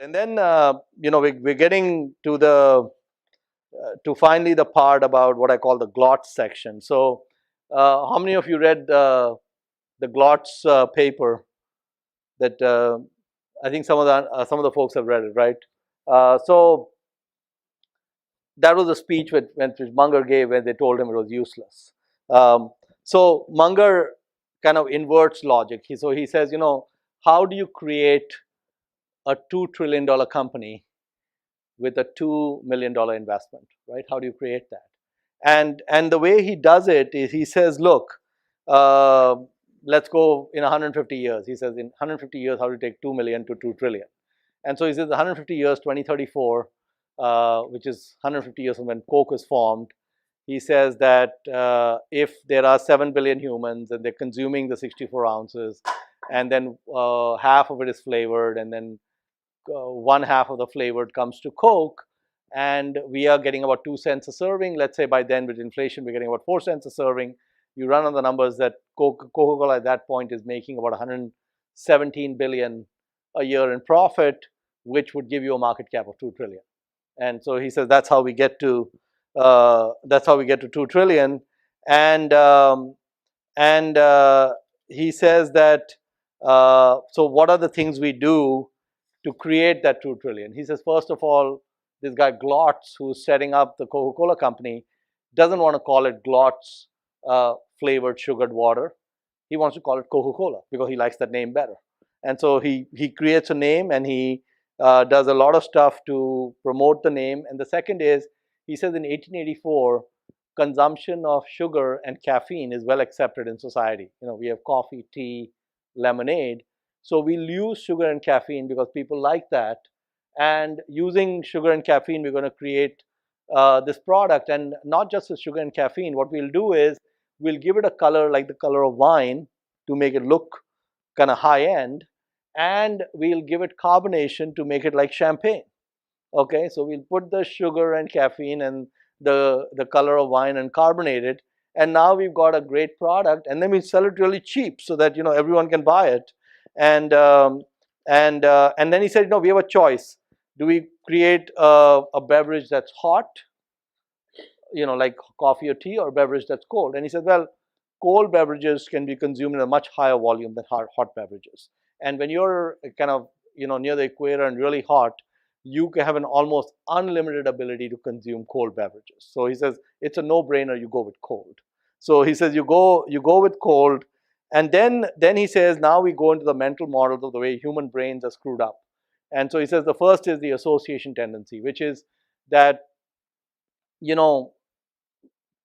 And then we're getting to the to finally the part about what I call the GLOTS section. So, how many of you read the GLOTS paper? That I think some of the folks have read it, right? So that was a speech which Munger gave when they told him it was useless. Um, so Munger kind of inverts logic. So he says, how do you create a $2 trillion company with a $2 million investment, right? How do you create that? And the way he does it is he says, look, uh, let's go in 150 years. He says in 150 years, how do you take 2 million to 2 trillion? And so he says 150 years, 2034, which is 150 years from when Coke was formed. He says that if there are 7 billion humans and they're consuming the 64 ounces, and then half of it is flavored, and then one half of the flavored comes to Coke, and we are getting about 2 cents a serving. Let's say by then, with inflation, we're getting about 4 cents a serving. You run on the numbers that Coca-Cola at that point is making about 117 billion a year in profit, which would give you a market cap of 2 trillion. And so he says that's how we get to 2 trillion. And he says that so what are the things we do to create that 2 trillion? He says, first of all, this guy Glotz, who's setting up the Coca-Cola company, doesn't want to call it Glotz flavored sugared water. He wants to call it Coca-Cola because he likes that name better. And so he creates a name, and he does a lot of stuff to promote the name. And the second is, he says in 1884, consumption of sugar and caffeine is well accepted in society. We have coffee, tea, lemonade. So we'll use sugar and caffeine because people like that. And using sugar and caffeine, we're going to create this product. And not just with sugar and caffeine, what we'll do is we'll give it a color like the color of wine to make it look kind of high end. And we'll give it carbonation to make it like champagne. Okay, so we'll put the sugar and caffeine and the color of wine and carbonate it, and now we've got a great product, and then we sell it really cheap so that everyone can buy it. And then he said, no, we have a choice. Do we create a beverage that's hot, like coffee or tea, or a beverage that's cold? And he said, well, cold beverages can be consumed in a much higher volume than hot beverages. And when you're kind of near the equator and really hot, you can have an almost unlimited ability to consume cold beverages. So he says it's a no-brainer. You go with cold. So he says you go with cold, and then he says now we go into the mental models of the way human brains are screwed up. And so he says the first is the association tendency, which is that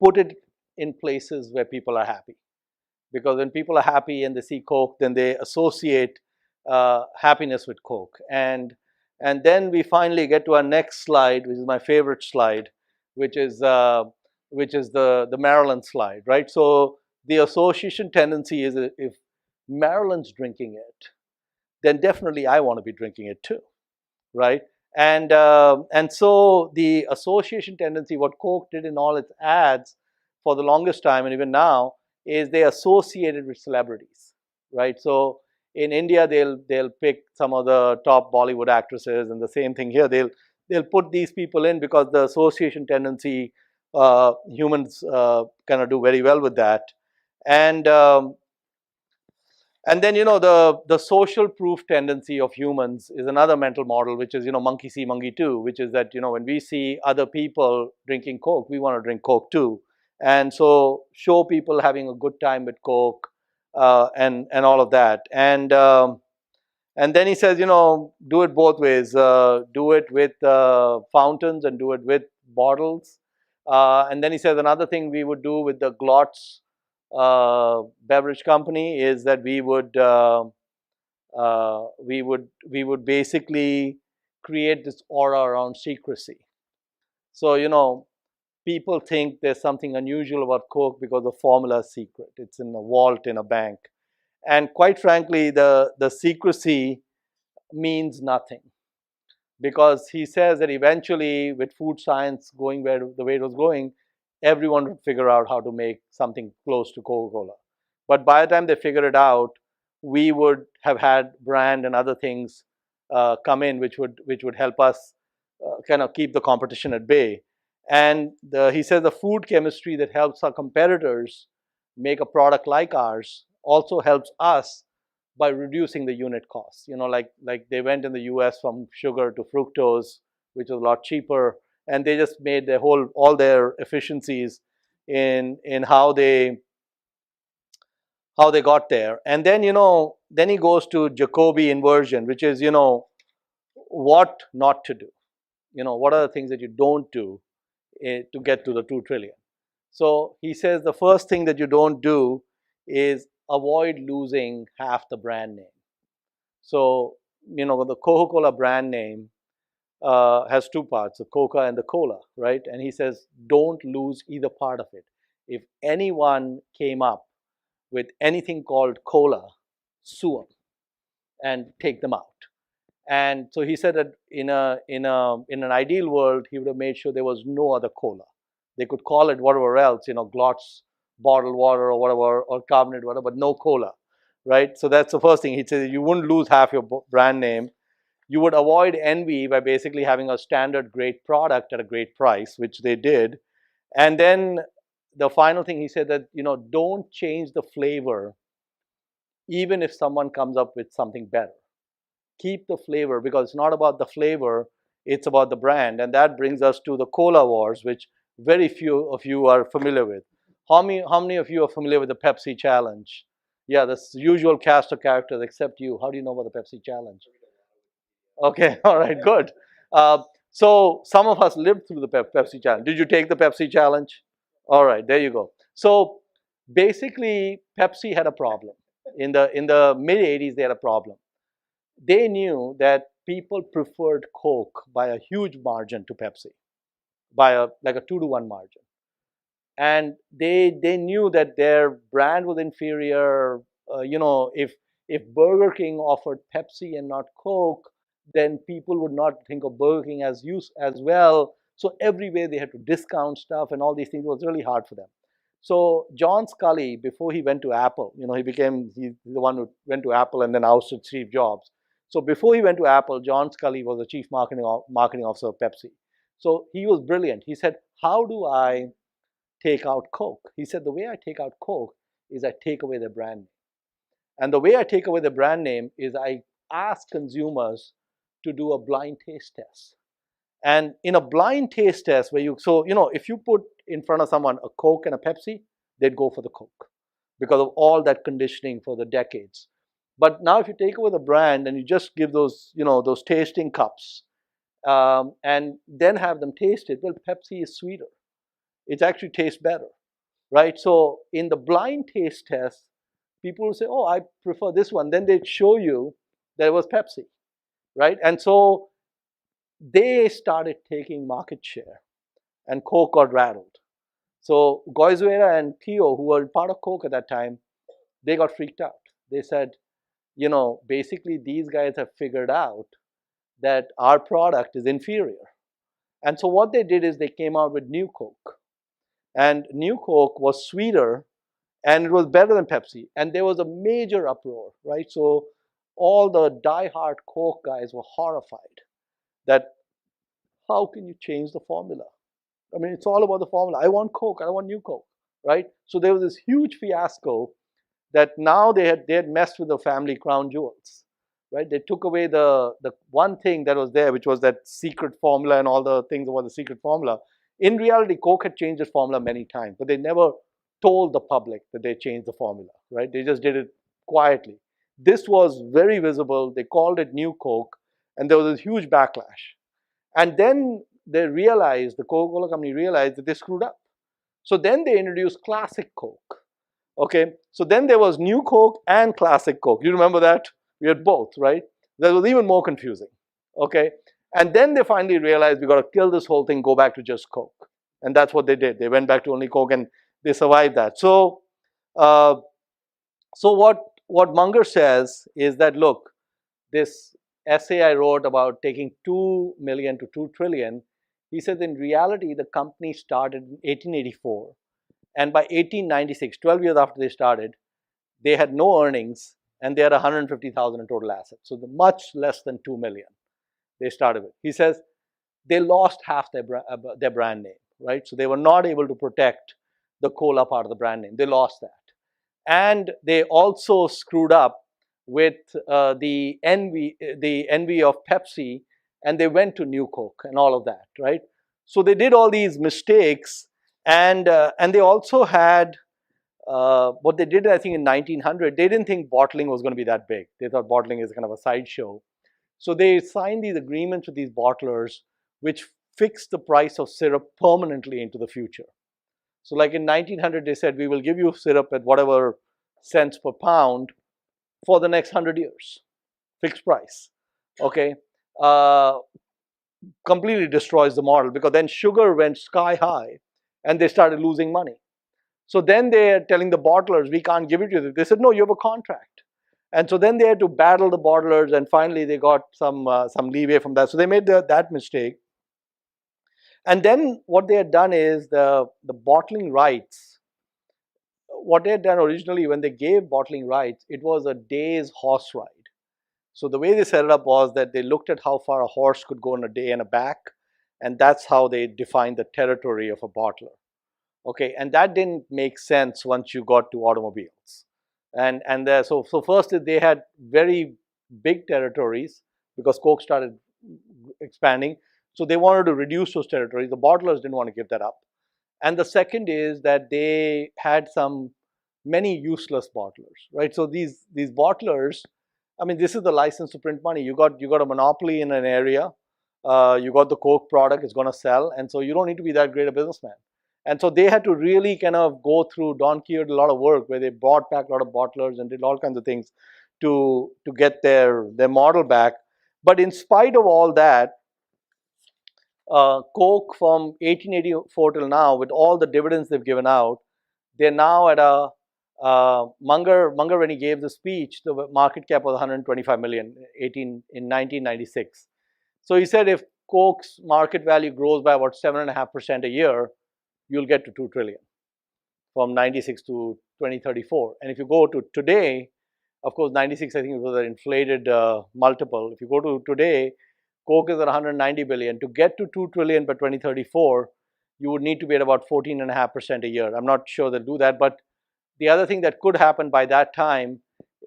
put it in places where people are happy, because when people are happy and they see Coke, then they associate happiness with Coke. And then we finally get to our next slide, which is my favorite slide, which is the Maryland slide, right? So the association tendency is, if Maryland's drinking it, then definitely I want to be drinking it too, right? And so the association tendency, what Coke did in all its ads for the longest time, and even now, is they associated with celebrities, right? So in India, they'll pick some of the top Bollywood actresses, and the same thing here. They'll put these people in because the association tendency, humans kind of do very well with that. And then the social proof tendency of humans is another mental model, which is monkey see, monkey do, which is that when we see other people drinking Coke, we want to drink Coke too, and so show people having a good time with Coke, and all of that. And then he says, do it both ways. Do it with fountains and do it with bottles. And then he says another thing we would do with the Glotz beverage company is that we would basically create this aura around secrecy. So people think there's something unusual about Coke because the formula is secret. It's in a vault in a bank, and quite frankly, the secrecy means nothing, because he says that eventually, with food science going the way it was going, everyone would figure out how to make something close to Coca-Cola. But by the time they figure it out, we would have had brand and other things come in, which would help us kind of keep the competition at bay. And he says the food chemistry that helps our competitors make a product like ours also helps us by reducing the unit costs. Like they went in the US from sugar to fructose, which was a lot cheaper, and they just made all their efficiencies in how they got there. And then then he goes to Jacobi inversion, which is what not to do. What are the things that you don't do to get to the 2 trillion. So he says the first thing that you don't do is avoid losing half the brand name. So the Coca-Cola brand name has two parts, the Coca and the Cola, right? And he says don't lose either part of it. If anyone came up with anything called cola, sue them and take them out. And so he said that in an ideal world, he would have made sure there was no other cola. They could call it whatever else, Glotz bottled water or whatever, or carbonated water, but no cola, right? So that's the first thing. He said you wouldn't lose half your brand name. You would avoid envy by basically having a standard great product at a great price, which they did. And then the final thing he said that, don't change the flavor even if someone comes up with something better. Keep the flavor, because it's not about the flavor, it's about the brand. And that brings us to the cola wars, which very few of you are familiar with. How many of you are familiar with the Pepsi challenge? Yeah, the usual cast of characters except you. How do you know about the Pepsi challenge? Okay, all right, good. So some of us lived through the Pepsi challenge. Did you take the Pepsi challenge? All right, there you go. So basically, Pepsi had a problem. In the mid 80s, they had a problem. They knew that people preferred Coke by a huge margin to Pepsi, by like a 2-to-1 margin. And they knew that their brand was inferior. If Burger King offered Pepsi and not Coke, then people would not think of Burger King as well. So everywhere they had to discount stuff and all these things. It was really hard for them. So John Scully, before he went to Apple, he's the one who went to Apple and then ousted Steve Jobs. So before he went to Apple, John Scully was the chief marketing officer of Pepsi. So he was brilliant. He said, how do I take out Coke? He said, the way I take out Coke is I take away the brand name. And the way I take away the brand name is I ask consumers to do a blind taste test. And in a blind taste test if you put in front of someone a Coke and a Pepsi, they'd go for the Coke because of all that conditioning for the decades. But now if you take away the brand and you just give those tasting cups and then have them taste it, well, Pepsi is sweeter. It actually tastes better, right? So in the blind taste test, people will say, oh, I prefer this one. Then they'd show you that it was Pepsi, right? And so they started taking market share and Coke got rattled. So Goizueta and Theo, who were part of Coke at that time, they got freaked out. They said, basically these guys have figured out that our product is inferior. And so what they did is they came out with New Coke. And New Coke was sweeter and it was better than Pepsi. And there was a major uproar, right? So all the diehard Coke guys were horrified that how can you change the formula? I mean, it's all about the formula. I want Coke, I don't want New Coke, right? So there was this huge fiasco that now they had messed with the family crown jewels, right? They took away the one thing that was there, which was that secret formula and all the things about the secret formula. In reality, Coke had changed its formula many times, but they never told the public that they changed the formula, right? They just did it quietly. This was very visible. They called it New Coke, and there was this huge backlash. And then they realized, the Coca-Cola company realized that they screwed up. So then they introduced Classic Coke. Okay, so then there was New Coke and Classic Coke. You remember that? We had both, right? That was even more confusing. Okay, and then they finally realized we got to kill this whole thing, go back to just Coke. And that's what they did. They went back to only Coke and they survived that. So, what Munger says is that, look, this essay I wrote about taking 2 million to 2 trillion, he says in reality, the company started in 1884. And by 1896, 12 years after they started, they had no earnings and they had 150,000 in total assets. So much less than 2 million they started with. He says they lost half their brand name, right? So they were not able to protect the cola part of the brand name. They lost that. And they also screwed up with the envy of Pepsi, and they went to New Coke and all of that, right? So they did all these mistakes, and they also had what they did, I think, in 1900. They didn't think bottling was going to be that big. They thought bottling is kind of a sideshow. So they signed these agreements with these bottlers, which fixed the price of syrup permanently into the future. So like in 1900, they said, we will give you syrup at whatever cents per pound for the next 100 years, fixed price. Okay, completely destroys the model, because then sugar went sky high and they started losing money. So then they're telling the bottlers, we can't give it to you. They said, no, you have a contract. And so then they had to battle the bottlers, and finally they got some leeway from that. So they made that mistake. And then what they had done is the bottling rights. What they had done originally, when they gave bottling rights, it was a day's horse ride. So the way they set it up was that they looked at how far a horse could go in a day and a back, and that's how they defined the territory of a bottler. Okay, and that didn't make sense once you got to automobiles. So first they had very big territories because Coke started expanding. So they wanted to reduce those territories. The bottlers didn't want to give that up. And the second is that they had many useless bottlers, right? So these bottlers, I mean, this is the license to print money. You got a monopoly in an area. You got the Coke product; it's going to sell, and so you don't need to be that great a businessman. And so they had to really kind of go through. Don Quijote did a lot of work where they brought back a lot of bottlers and did all kinds of things to get their model back. But in spite of all that, Coke from 1884 till now, with all the dividends they've given out, they're now at a Munger, when he gave the speech, the market cap was 125 million in 1996. So he said if Coke's market value grows by about 7.5% a year, you'll get to 2 trillion from 96 to 2034. And if you go to today, of course, 96, I think it was an inflated multiple. If you go to today, Coke is at 190 billion. To get to 2 trillion by 2034, you would need to be at about 14.5% a year. I'm not sure they'll do that, but the other thing that could happen by that time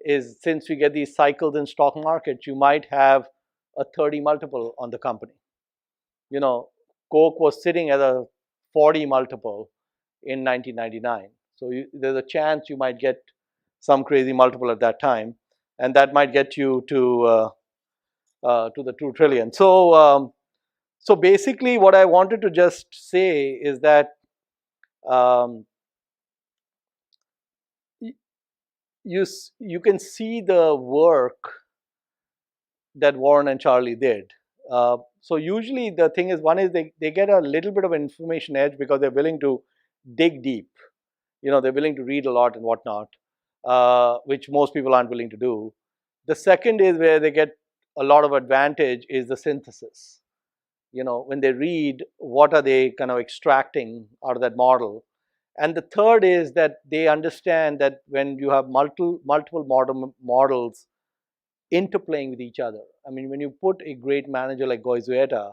is, since we get these cycles in stock markets, you might have a 30 multiple on the company. You know, Coke was sitting at a 40 multiple in 1999. So there's a chance you might get some crazy multiple at that time, and that might get you to the 2 trillion. So basically, what I wanted to just say is that you can see the work that Warren and Charlie did. So usually the thing is, one is they get a little bit of an information edge because they're willing to dig deep. You know, they're willing to read a lot and whatnot, which most people aren't willing to do. The second is where they get a lot of advantage is the synthesis. You know, when they read, what are they kind of extracting out of that model? And the third is that they understand that when you have multiple models interplaying with each other. I mean, when you put a great manager like Goizueta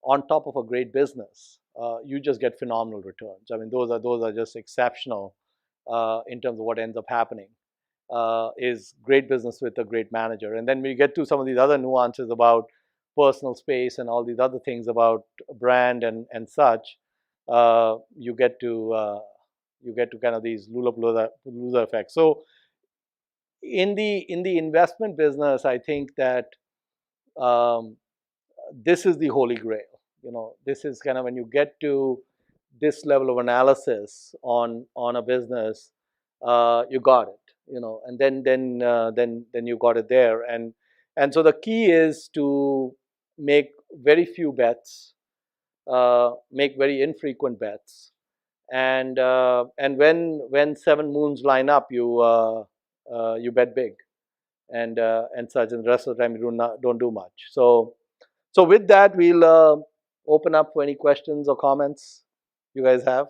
on top of a great business, you just get phenomenal returns. I mean, those are just exceptional in terms of what ends up happening. Is great business with a great manager. And then we get to some of these other nuances about personal space and all these other things about brand and such. You get to kind of these loser effects. So in the investment business, I think that um, this is the holy grail. You know, this is kind of when you get to this level of analysis on a business, you got it. You know, and then you got it there. And so the key is to make very few bets, make very infrequent bets, and when seven moons line up, you bet big, and such. And the rest of the time you don't do much. So with that, we'll open up for any questions or comments you guys have.